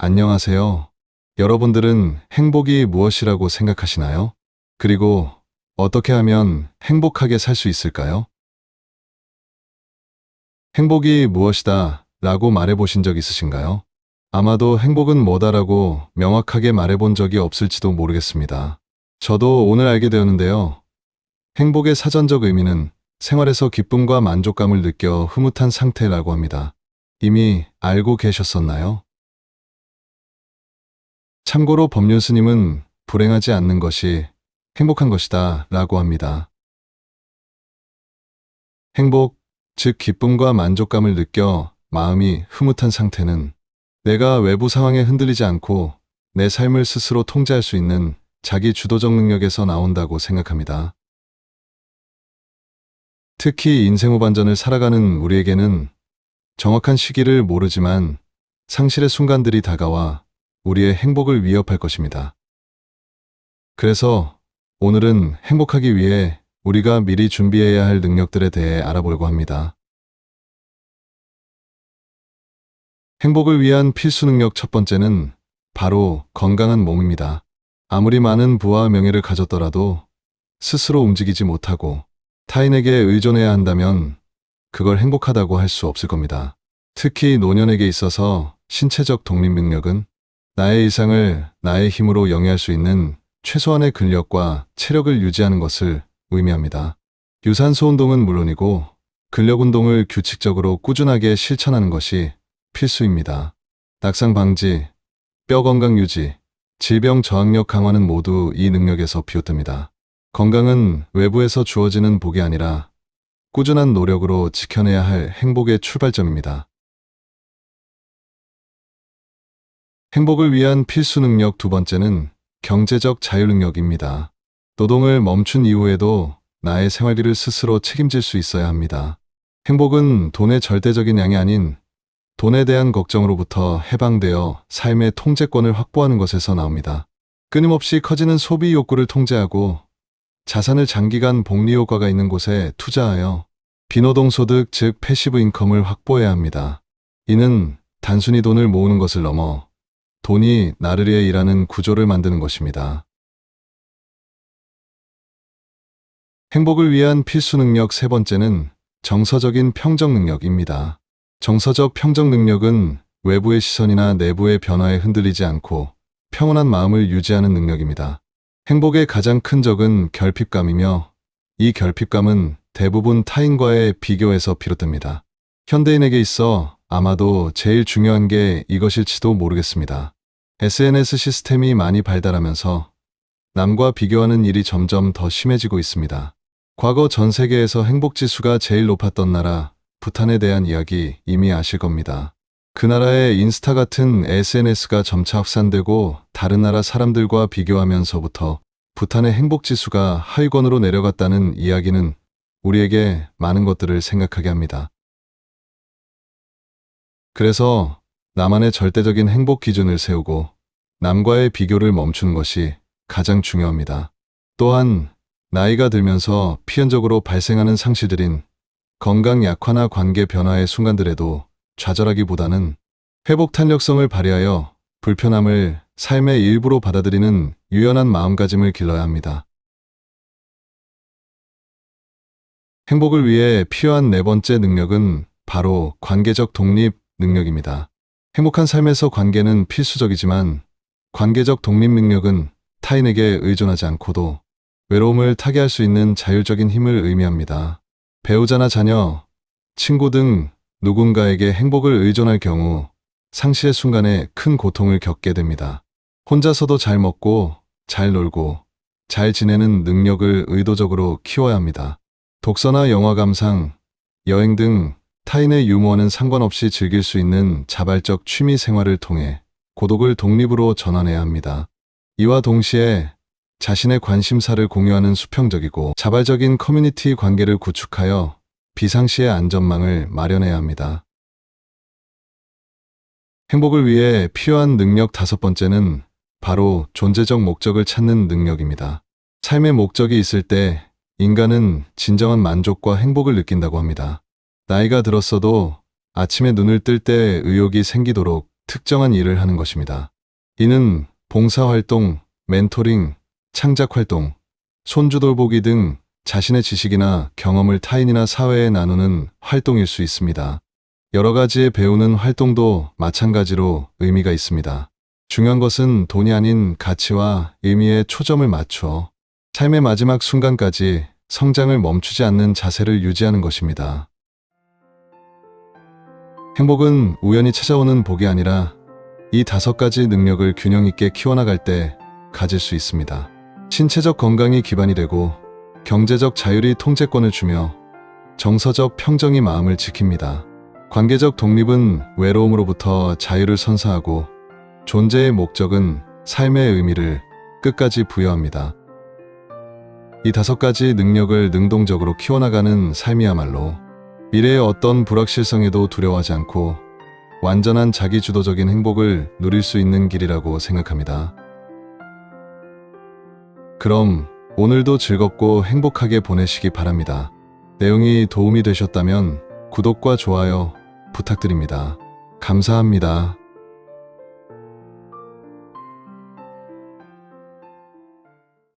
안녕하세요. 여러분들은 행복이 무엇이라고 생각하시나요? 그리고 어떻게 하면 행복하게 살 수 있을까요? 행복이 무엇이다 라고 말해보신 적 있으신가요? 아마도 행복은 뭐다라고 명확하게 말해본 적이 없을지도 모르겠습니다. 저도 오늘 알게 되었는데요. 행복의 사전적 의미는 생활에서 기쁨과 만족감을 느껴 흐뭇한 상태라고 합니다. 이미 알고 계셨었나요? 참고로 법륜 스님은 불행하지 않는 것이 행복한 것이다 라고 합니다. 행복, 즉 기쁨과 만족감을 느껴 마음이 흐뭇한 상태는 내가 외부 상황에 흔들리지 않고 내 삶을 스스로 통제할 수 있는 자기 주도적 능력에서 나온다고 생각합니다. 특히 인생 후반전을 살아가는 우리에게는 정확한 시기를 모르지만 상실의 순간들이 다가와 우리의 행복을 위협할 것입니다. 그래서 오늘은 행복하기 위해 우리가 미리 준비해야 할 능력들에 대해 알아보려고 합니다. 행복을 위한 필수 능력 첫 번째는 바로 건강한 몸입니다. 아무리 많은 부와 명예를 가졌더라도 스스로 움직이지 못하고 타인에게 의존해야 한다면 그걸 행복하다고 할 수 없을 겁니다. 특히 노년에게 있어서 신체적 독립 능력은 나의 일상을 나의 힘으로 영위할 수 있는 최소한의 근력과 체력을 유지하는 것을 의미합니다. 유산소 운동은 물론이고 근력 운동을 규칙적으로 꾸준하게 실천하는 것이 필수입니다. 낙상 방지, 뼈 건강 유지, 질병 저항력 강화는 모두 이 능력에서 비롯됩니다. 건강은 외부에서 주어지는 복이 아니라 꾸준한 노력으로 지켜내야 할 행복의 출발점입니다. 행복을 위한 필수 능력 두 번째는 경제적 자유 능력입니다. 노동을 멈춘 이후에도 나의 생활비를 스스로 책임질 수 있어야 합니다. 행복은 돈의 절대적인 양이 아닌 돈에 대한 걱정으로부터 해방되어 삶의 통제권을 확보하는 것에서 나옵니다. 끊임없이 커지는 소비 욕구를 통제하고 자산을 장기간 복리 효과가 있는 곳에 투자하여 비노동 소득 즉 패시브 인컴을 확보해야 합니다. 이는 단순히 돈을 모으는 것을 넘어 돈이 나를 위해 일하는 구조를 만드는 것입니다. 행복을 위한 필수 능력 세 번째는 정서적인 평정 능력입니다. 정서적 평정 능력은 외부의 시선이나 내부의 변화에 흔들리지 않고 평온한 마음을 유지하는 능력입니다. 행복의 가장 큰 적은 결핍감이며 이 결핍감은 대부분 타인과의 비교에서 비롯됩니다. 현대인에게 있어 아마도 제일 중요한 게 이것일지도 모르겠습니다. SNS 시스템이 많이 발달하면서 남과 비교하는 일이 점점 더 심해지고 있습니다. 과거 전 세계에서 행복지수가 제일 높았던 나라, 부탄에 대한 이야기 이미 아실 겁니다. 그 나라의 인스타 같은 SNS가 점차 확산되고 다른 나라 사람들과 비교하면서부터 부탄의 행복지수가 하위권으로 내려갔다는 이야기는 우리에게 많은 것들을 생각하게 합니다. 그래서 나만의 절대적인 행복 기준을 세우고 남과의 비교를 멈추는 것이 가장 중요합니다. 또한 나이가 들면서 필연적으로 발생하는 상실들인 건강 약화나 관계 변화의 순간들에도 좌절하기보다는 회복 탄력성을 발휘하여 불편함을 삶의 일부로 받아들이는 유연한 마음가짐을 길러야 합니다. 행복을 위해 필요한 네 번째 능력은 바로 관계적 독립 능력입니다. 행복한 삶에서 관계는 필수적이지만 관계적 독립 능력은 타인에게 의존하지 않고도 외로움을 타개할 수 있는 자율적인 힘을 의미합니다. 배우자나 자녀, 친구 등 누군가에게 행복을 의존할 경우 상실의 순간에 큰 고통을 겪게 됩니다. 혼자서도 잘 먹고 잘 놀고 잘 지내는 능력을 의도적으로 키워야 합니다. 독서나 영화 감상, 여행 등 타인의 유머와는 상관없이 즐길 수 있는 자발적 취미 생활을 통해 고독을 독립으로 전환해야 합니다. 이와 동시에 자신의 관심사를 공유하는 수평적이고 자발적인 커뮤니티 관계를 구축하여 비상시의 안전망을 마련해야 합니다. 행복을 위해 필요한 능력 다섯 번째는 바로 존재적 목적을 찾는 능력입니다. 삶의 목적이 있을 때 인간은 진정한 만족과 행복을 느낀다고 합니다. 나이가 들었어도 아침에 눈을 뜰 때 의욕이 생기도록 특정한 일을 하는 것입니다. 이는 봉사활동, 멘토링, 창작활동, 손주돌보기 등 자신의 지식이나 경험을 타인이나 사회에 나누는 활동일 수 있습니다. 여러 가지의 배우는 활동도 마찬가지로 의미가 있습니다. 중요한 것은 돈이 아닌 가치와 의미에 초점을 맞춰 삶의 마지막 순간까지 성장을 멈추지 않는 자세를 유지하는 것입니다. 행복은 우연히 찾아오는 복이 아니라 이 5가지 능력을 균형 있게 키워나갈 때 가질 수 있습니다. 신체적 건강이 기반이 되고 경제적 자율이 통제권을 주며 정서적 평정이 마음을 지킵니다. 관계적 독립은 외로움으로부터 자유를 선사하고 존재의 목적은 삶의 의미를 끝까지 부여합니다. 이 5가지 능력을 능동적으로 키워나가는 삶이야말로 미래의 어떤 불확실성에도 두려워하지 않고 완전한 자기주도적인 행복을 누릴 수 있는 길이라고 생각합니다. 그럼 오늘도 즐겁고 행복하게 보내시기 바랍니다. 내용이 도움이 되셨다면 구독과 좋아요 부탁드립니다. 감사합니다.